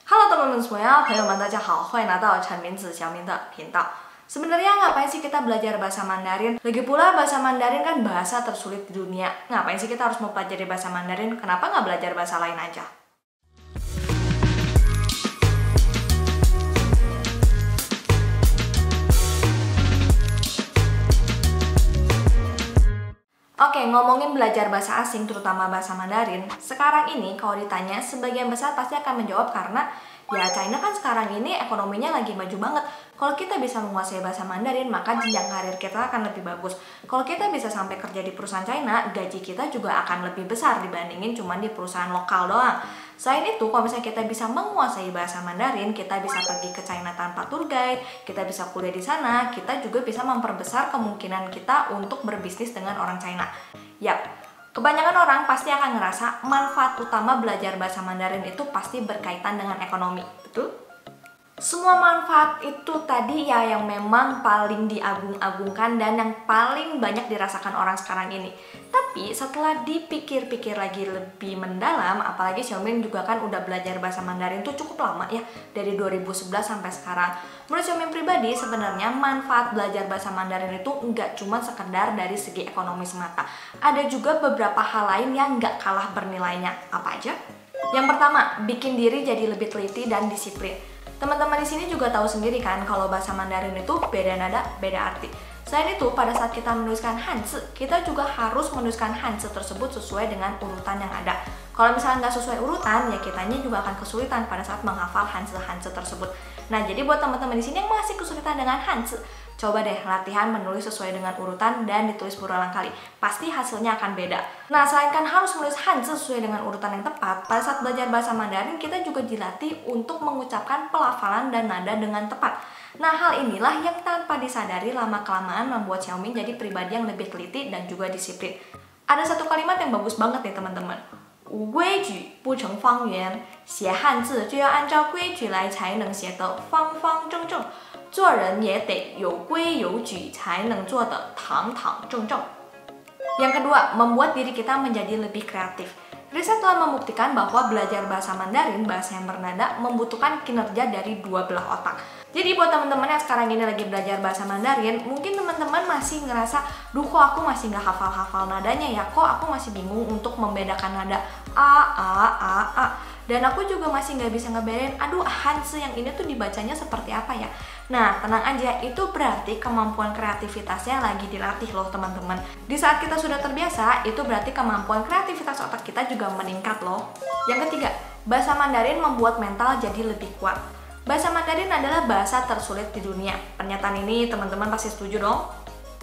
Halo teman-teman semuanya, 朋友们大家好，欢迎来到陈明子小明的频道。Sebenarnya ngapain sih kita belajar bahasa Mandarin? Lagi pula bahasa Mandarin kan bahasa tersulit di dunia. Ngapain sih kita harus mempelajari bahasa Mandarin? Kenapa nggak belajar bahasa lain aja? Oke, ngomongin belajar bahasa asing, terutama bahasa Mandarin, sekarang ini kalau ditanya, sebagian besar pasti akan menjawab karena ya China kan sekarang ini ekonominya lagi maju banget. Kalau kita bisa menguasai bahasa Mandarin, maka jenjang karir kita akan lebih bagus. Kalau kita bisa sampai kerja di perusahaan China, gaji kita juga akan lebih besar dibandingin cuma di perusahaan lokal doang. Selain itu, kalau misalnya kita bisa menguasai bahasa Mandarin, kita bisa pergi ke China tanpa tour guide, kita bisa kuliah di sana, kita juga bisa memperbesar kemungkinan kita untuk berbisnis dengan orang China. Yap, kebanyakan orang pasti akan ngerasa manfaat utama belajar bahasa Mandarin itu pasti berkaitan dengan ekonomi, betul? Semua manfaat itu tadi ya yang memang paling diagung-agungkan dan yang paling banyak dirasakan orang sekarang ini. Tapi setelah dipikir-pikir lagi lebih mendalam, apalagi Xiaomin juga kan udah belajar bahasa Mandarin tuh cukup lama ya, dari 2011 sampai sekarang. Menurut Xiaomin pribadi sebenarnya manfaat belajar bahasa Mandarin itu nggak cuma sekedar dari segi ekonomi semata. Ada juga beberapa hal lain yang nggak kalah bernilainya. Apa aja? Yang pertama, bikin diri jadi lebih teliti dan disiplin. Teman-teman di sini juga tahu sendiri kan kalau bahasa Mandarin itu beda nada, beda arti. Selain itu, pada saat kita menuliskan Hanzi, kita juga harus menuliskan Hanzi tersebut sesuai dengan urutan yang ada. Kalau misalnya nggak sesuai urutan, ya kitanya juga akan kesulitan pada saat menghafal Hanzi tersebut. Nah, jadi buat teman-teman di sini yang masih kesulitan dengan Hanzi, coba deh latihan menulis sesuai dengan urutan dan ditulis berulang kali. Pasti hasilnya akan beda. Nah, selain kan harus menulis Hanzi sesuai dengan urutan yang tepat, pada saat belajar bahasa Mandarin kita juga dilatih untuk mengucapkan pelafalan dan nada dengan tepat. Nah, hal inilah yang tanpa disadari lama-kelamaan membuat Xiaomi jadi pribadi yang lebih teliti dan juga disiplin. Ada satu kalimat yang bagus banget nih teman-teman. 无规矩不成方圆，写汉字就要按照规矩来才能写得方方正正，做人也得有规有矩才能做得堂堂正正。Yang kedua, membuat diri kita menjadi lebih kreatif. Riset telah membuktikan bahwa belajar bahasa Mandarin, bahasa yang bernada, membutuhkan kinerja dari dua belah otak. Jadi buat teman-teman yang sekarang ini lagi belajar bahasa Mandarin, mungkin teman-teman masih ngerasa, duh kok aku masih nggak hafal-hafal nadanya ya, kok aku masih bingung untuk membedakan nada a. Dan aku juga masih nggak bisa ngebedain, aduh Hanzi yang ini tuh dibacanya seperti apa ya. Nah, tenang aja, itu berarti kemampuan kreativitasnya lagi dilatih loh teman-teman. Di saat kita sudah terbiasa, itu berarti kemampuan kreativitas otak kita juga meningkat loh. Yang ketiga, bahasa Mandarin membuat mental jadi lebih kuat. Bahasa Mandarin adalah bahasa tersulit di dunia. Pernyataan ini teman-teman pasti setuju dong?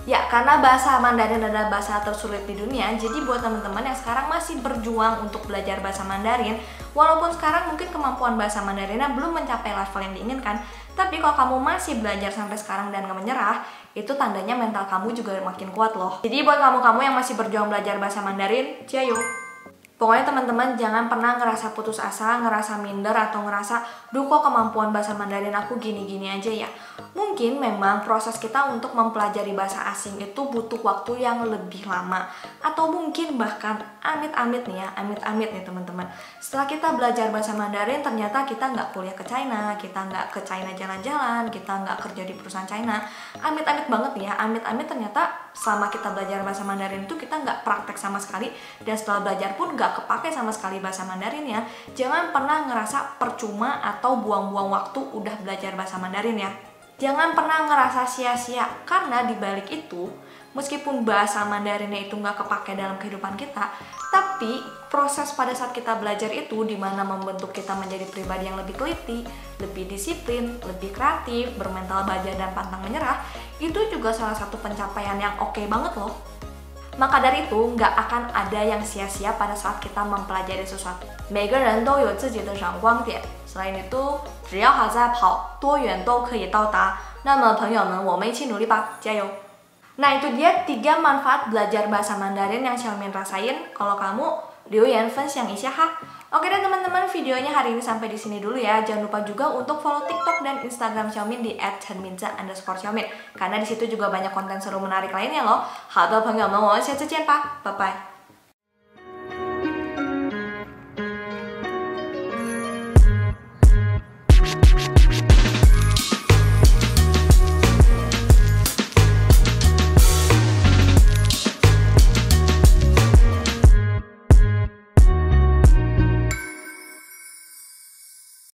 Ya, karena bahasa Mandarin adalah bahasa tersulit di dunia, jadi buat teman-teman yang sekarang masih berjuang untuk belajar bahasa Mandarin, walaupun sekarang mungkin kemampuan bahasa Mandarinnya belum mencapai level yang diinginkan, tapi kalau kamu masih belajar sampai sekarang dan gak menyerah, itu tandanya mental kamu juga makin kuat loh. Jadi buat kamu-kamu yang masih berjuang belajar bahasa Mandarin, jayo! Pokoknya teman-teman jangan pernah ngerasa putus asa, ngerasa minder, atau ngerasa, duh kok kemampuan bahasa Mandarin aku gini-gini aja ya. Mungkin memang proses kita untuk mempelajari bahasa asing itu butuh waktu yang lebih lama. Atau mungkin bahkan amit-amit nih ya, amit-amit nih teman-teman. Setelah kita belajar bahasa Mandarin, ternyata kita nggak kuliah ke China, kita nggak ke China jalan-jalan, kita nggak kerja di perusahaan China. Amit-amit banget nih ya, amit-amit ternyata selama kita belajar bahasa Mandarin itu kita nggak praktek sama sekali. Dan setelah belajar pun nggak kepake sama sekali bahasa Mandarin ya. Jangan pernah ngerasa percuma atau buang-buang waktu udah belajar bahasa Mandarin ya. Jangan pernah ngerasa sia-sia, karena dibalik itu, meskipun bahasa Mandarinnya itu nggak kepake dalam kehidupan kita, tapi proses pada saat kita belajar itu dimana membentuk kita menjadi pribadi yang lebih teliti, lebih disiplin, lebih kreatif, bermental baja dan pantang menyerah, itu juga salah satu pencapaian yang oke banget loh. Maka dari itu, nggak akan ada yang sia-sia pada saat kita mempelajari sesuatu. 每个人都有自己的闪光点. Selain itu, 只要还在跑，多远都可以到达。那么朋友们，我们一起努力吧，加油！ Nah, itu dia 3 manfaat belajar bahasa Mandarin yang Xiaomi rasain. Kalau kamu, 留言分享一下哈。 Oke deh teman-teman, videonya hari ini sampai di sini dulu ya. Jangan lupa juga untuk follow TikTok dan Instagram Xiaomi di @chenminza_Xiaomi, karena di situ juga banyak konten seru menarik lainnya loh. 好的朋友们，我们下次见吧，拜拜。